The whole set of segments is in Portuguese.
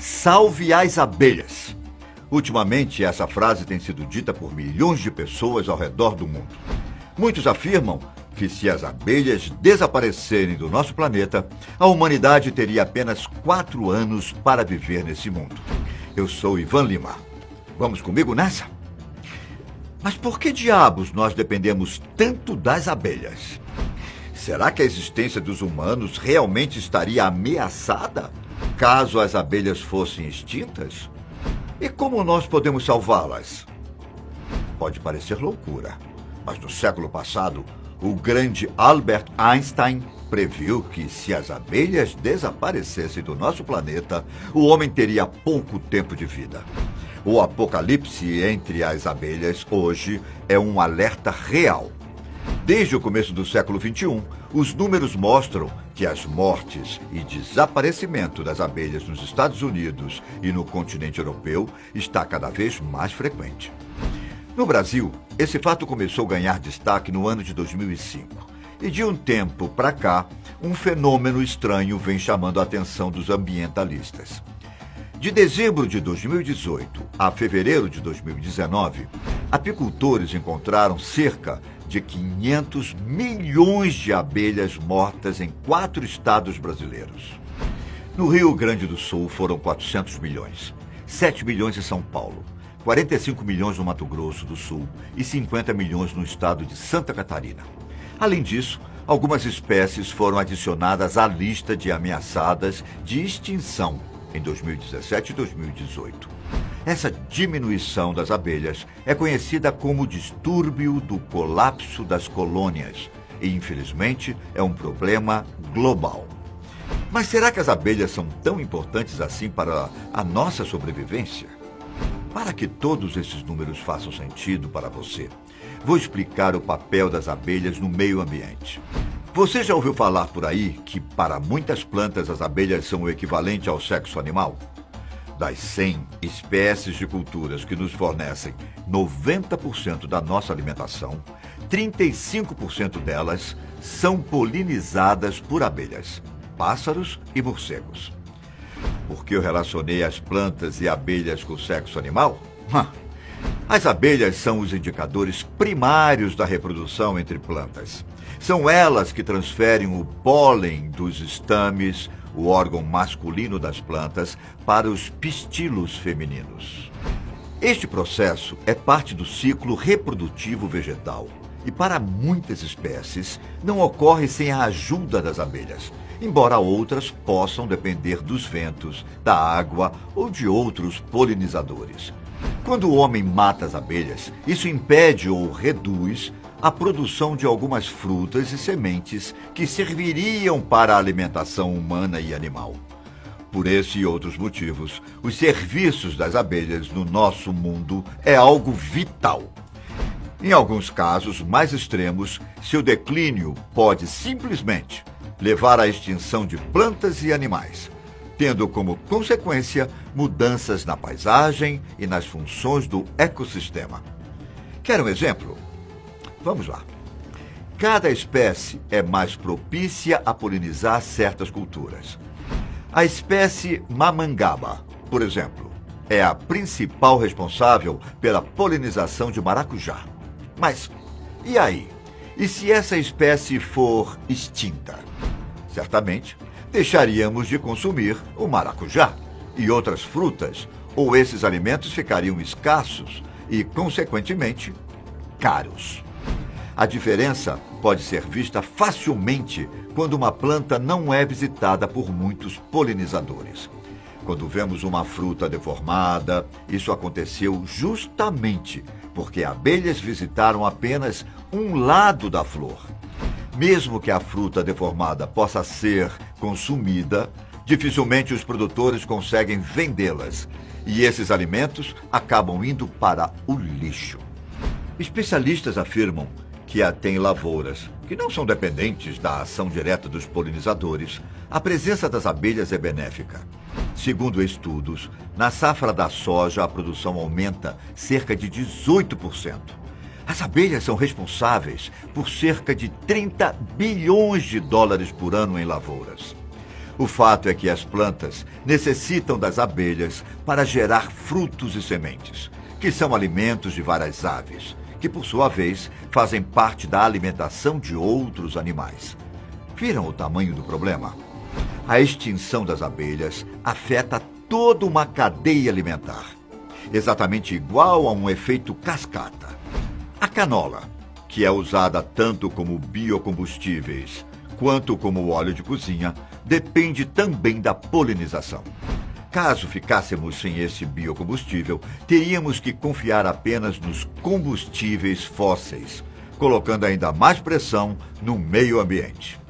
Salve as abelhas! Ultimamente, essa frase tem sido dita por milhões de pessoas ao redor do mundo. Muitos afirmam que se as abelhas desaparecerem do nosso planeta, a humanidade teria apenas 4 anos para viver nesse mundo. Eu sou Ivan Lima. Vamos comigo nessa? Mas por que diabos nós dependemos tanto das abelhas? Será que a existência dos humanos realmente estaria ameaçada caso as abelhas fossem extintas? E como nós podemos salvá-las? Pode parecer loucura, mas no século passado, o grande Albert Einstein previu que se as abelhas desaparecessem do nosso planeta, o homem teria pouco tempo de vida. O apocalipse entre as abelhas hoje é um alerta real. Desde o começo do século XXI, os números mostram que as mortes e desaparecimento das abelhas nos Estados Unidos e no continente europeu está cada vez mais frequente. No Brasil, esse fato começou a ganhar destaque no ano de 2005. E de um tempo para cá, um fenômeno estranho vem chamando a atenção dos ambientalistas. De dezembro de 2018 a fevereiro de 2019, apicultores encontraram cerca de 500 milhões de abelhas mortas em 4 estados brasileiros. No Rio Grande do Sul foram 400 milhões, 7 milhões em São Paulo, 45 milhões no Mato Grosso do Sul e 50 milhões no estado de Santa Catarina. Além disso, algumas espécies foram adicionadas à lista de ameaçadas de extinção em 2017 e 2018. Essa diminuição das abelhas é conhecida como distúrbio do colapso das colônias e, infelizmente, é um problema global. Mas será que as abelhas são tão importantes assim para a nossa sobrevivência? Para que todos esses números façam sentido para você, vou explicar o papel das abelhas no meio ambiente. Você já ouviu falar por aí que para muitas plantas as abelhas são o equivalente ao sexo animal? Das 100 espécies de culturas que nos fornecem 90% da nossa alimentação, 35% delas são polinizadas por abelhas, pássaros e morcegos. Por que eu relacionei as plantas e abelhas com o sexo animal? As abelhas são os indicadores primários da reprodução entre plantas. São elas que transferem o pólen dos estames, o órgão masculino das plantas, para os pistilos femininos. Este processo é parte do ciclo reprodutivo vegetal e, para muitas espécies, não ocorre sem a ajuda das abelhas, embora outras possam depender dos ventos, da água ou de outros polinizadores. Quando o homem mata as abelhas, isso impede ou reduz a produção de algumas frutas e sementes que serviriam para a alimentação humana e animal. Por esse e outros motivos, os serviços das abelhas no nosso mundo é algo vital. Em alguns casos mais extremos, seu declínio pode simplesmente levar à extinção de plantas e animais, tendo como consequência mudanças na paisagem e nas funções do ecossistema. Quer um exemplo? Vamos lá. Cada espécie é mais propícia a polinizar certas culturas. A espécie mamangaba, por exemplo, é a principal responsável pela polinização de maracujá. Mas, e aí? E se essa espécie for extinta? Certamente, deixaríamos de consumir o maracujá e outras frutas, ou esses alimentos ficariam escassos e, consequentemente, caros. A diferença pode ser vista facilmente quando uma planta não é visitada por muitos polinizadores. Quando vemos uma fruta deformada, isso aconteceu justamente porque abelhas visitaram apenas um lado da flor. Mesmo que a fruta deformada possa ser consumida, dificilmente os produtores conseguem vendê-las e esses alimentos acabam indo para o lixo. Especialistas afirmam que até em lavouras, que não são dependentes da ação direta dos polinizadores, a presença das abelhas é benéfica. Segundo estudos, na safra da soja a produção aumenta cerca de 18%. As abelhas são responsáveis por cerca de 30 bilhões de dólares por ano em lavouras. O fato é que as plantas necessitam das abelhas para gerar frutos e sementes, que são alimentos de várias aves, que por sua vez fazem parte da alimentação de outros animais. Viram o tamanho do problema? A extinção das abelhas afeta toda uma cadeia alimentar, exatamente igual a um efeito cascata. A canola, que é usada tanto como biocombustíveis quanto como óleo de cozinha, depende também da polinização. Caso ficássemos sem esse biocombustível, teríamos que confiar apenas nos combustíveis fósseis, colocando ainda mais pressão no meio ambiente.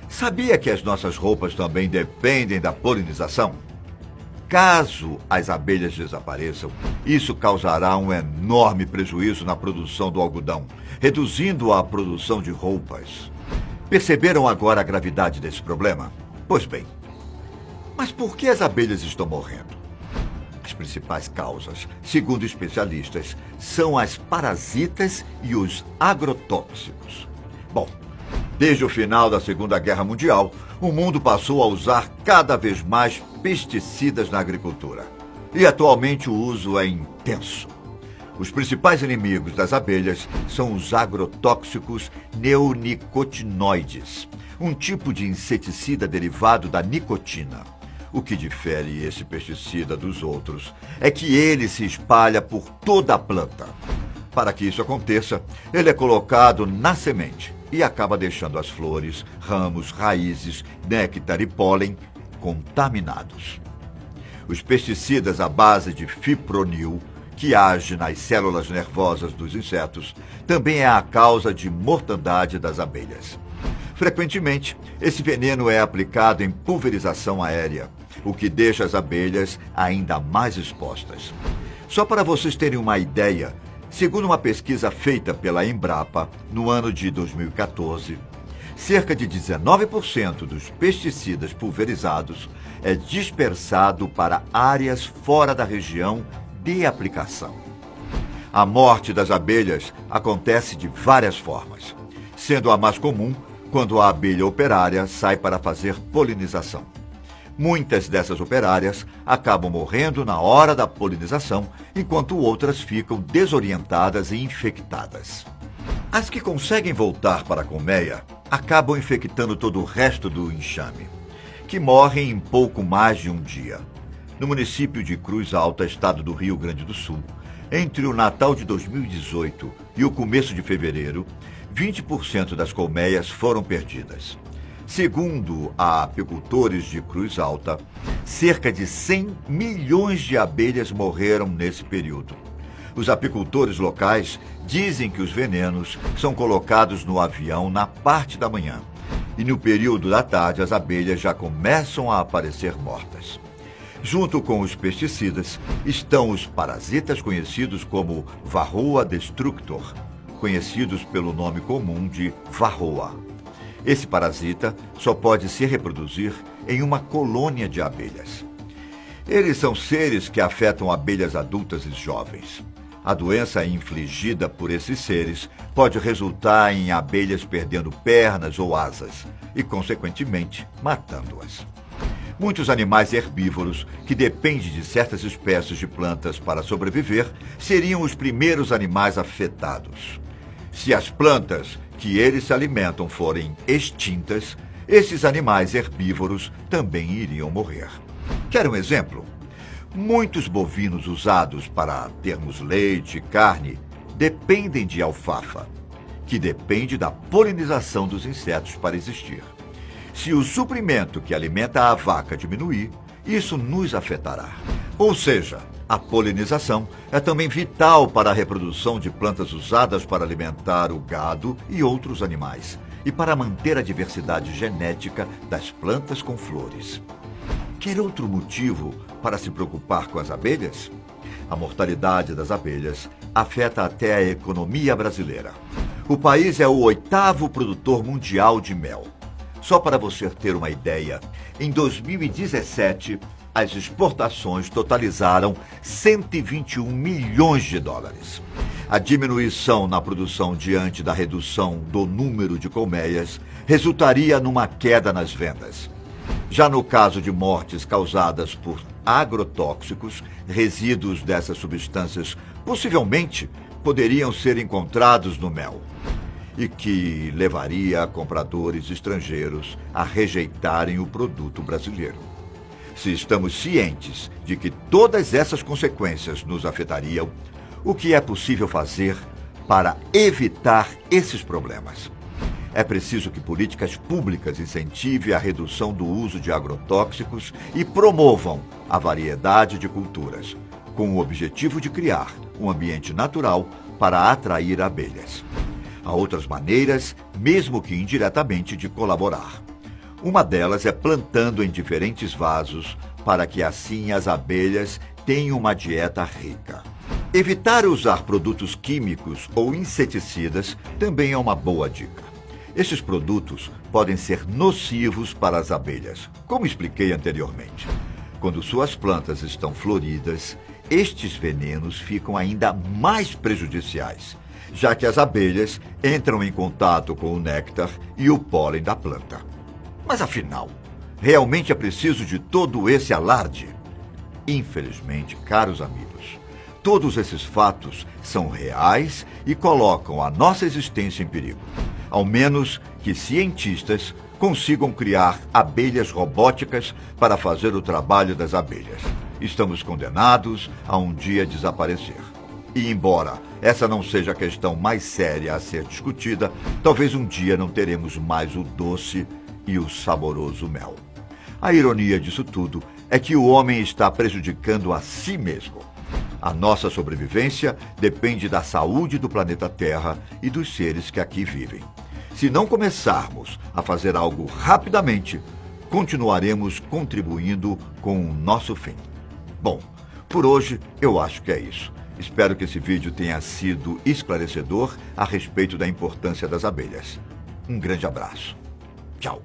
Sabia que as nossas roupas também dependem da polinização? Caso as abelhas desapareçam, isso causará um enorme prejuízo na produção do algodão, reduzindo a produção de roupas. Perceberam agora a gravidade desse problema? Pois bem, mas por que as abelhas estão morrendo? As principais causas, segundo especialistas, são as parasitas e os agrotóxicos. Bom, desde o final da Segunda Guerra Mundial, o mundo passou a usar cada vez mais pesticidas na agricultura. E atualmente o uso é intenso. Os principais inimigos das abelhas são os agrotóxicos neonicotinoides, um tipo de inseticida derivado da nicotina. O que difere esse pesticida dos outros é que ele se espalha por toda a planta. Para que isso aconteça, ele é colocado na semente e acaba deixando as flores, ramos, raízes, néctar e pólen contaminados. Os pesticidas à base de fipronil, que age nas células nervosas dos insetos, também é a causa de mortandade das abelhas. Frequentemente, esse veneno é aplicado em pulverização aérea, o que deixa as abelhas ainda mais expostas. Só para vocês terem uma ideia, segundo uma pesquisa feita pela Embrapa no ano de 2014, cerca de 19% dos pesticidas pulverizados é dispersado para áreas fora da região de aplicação. A morte das abelhas acontece de várias formas, sendo a mais comum quando a abelha operária sai para fazer polinização. Muitas dessas operárias acabam morrendo na hora da polinização, enquanto outras ficam desorientadas e infectadas. As que conseguem voltar para a colmeia acabam infectando todo o resto do enxame, que morrem em pouco mais de um dia. No município de Cruz Alta, estado do Rio Grande do Sul, entre o Natal de 2018 e o começo de fevereiro, 20% das colmeias foram perdidas. Segundo a apicultores de Cruz Alta, cerca de 100 milhões de abelhas morreram nesse período. Os apicultores locais dizem que os venenos são colocados no avião na parte da manhã e no período da tarde as abelhas já começam a aparecer mortas. Junto com os pesticidas estão os parasitas conhecidos como Varroa destructor, conhecidos pelo nome comum de varroa. Esse parasita só pode se reproduzir em uma colônia de abelhas. Eles são seres que afetam abelhas adultas e jovens. A doença infligida por esses seres pode resultar em abelhas perdendo pernas ou asas e, consequentemente, matando-as. Muitos animais herbívoros, que dependem de certas espécies de plantas para sobreviver, seriam os primeiros animais afetados. Se as plantas que eles se alimentam forem extintas, esses animais herbívoros também iriam morrer. Quer um exemplo? Muitos bovinos usados para termos leite e carne dependem de alfafa, que depende da polinização dos insetos para existir. Se o suprimento que alimenta a vaca diminuir, isso nos afetará. Ou seja, a polinização é também vital para a reprodução de plantas usadas para alimentar o gado e outros animais, e para manter a diversidade genética das plantas com flores. Quer outro motivo para se preocupar com as abelhas? A mortalidade das abelhas afeta até a economia brasileira. O país é o 8º produtor mundial de mel. Só para você ter uma ideia, em 2017, as exportações totalizaram 121 milhões de dólares. A diminuição na produção diante da redução do número de colmeias resultaria numa queda nas vendas. Já no caso de mortes causadas por agrotóxicos, resíduos dessas substâncias possivelmente poderiam ser encontrados no mel, e que levaria compradores estrangeiros a rejeitarem o produto brasileiro. Se estamos cientes de que todas essas consequências nos afetariam, o que é possível fazer para evitar esses problemas? É preciso que políticas públicas incentivem a redução do uso de agrotóxicos e promovam a variedade de culturas, com o objetivo de criar um ambiente natural para atrair abelhas. Há outras maneiras, mesmo que indiretamente, de colaborar. Uma delas é plantando em diferentes vasos, para que assim as abelhas tenham uma dieta rica. Evitar usar produtos químicos ou inseticidas também é uma boa dica. Esses produtos podem ser nocivos para as abelhas, como expliquei anteriormente. Quando suas plantas estão floridas, estes venenos ficam ainda mais prejudiciais, já que as abelhas entram em contato com o néctar e o pólen da planta. Mas afinal, realmente é preciso de todo esse alarde? Infelizmente, caros amigos, todos esses fatos são reais e colocam a nossa existência em perigo. Ao menos que cientistas consigam criar abelhas robóticas para fazer o trabalho das abelhas. Estamos condenados a um dia desaparecer. E embora essa não seja a questão mais séria a ser discutida, talvez um dia não teremos mais o doce e o saboroso mel. A ironia disso tudo é que o homem está prejudicando a si mesmo. A nossa sobrevivência depende da saúde do planeta Terra e dos seres que aqui vivem. Se não começarmos a fazer algo rapidamente, continuaremos contribuindo com o nosso fim. Bom, por hoje eu acho que é isso. Espero que esse vídeo tenha sido esclarecedor a respeito da importância das abelhas. Um grande abraço. Tchau.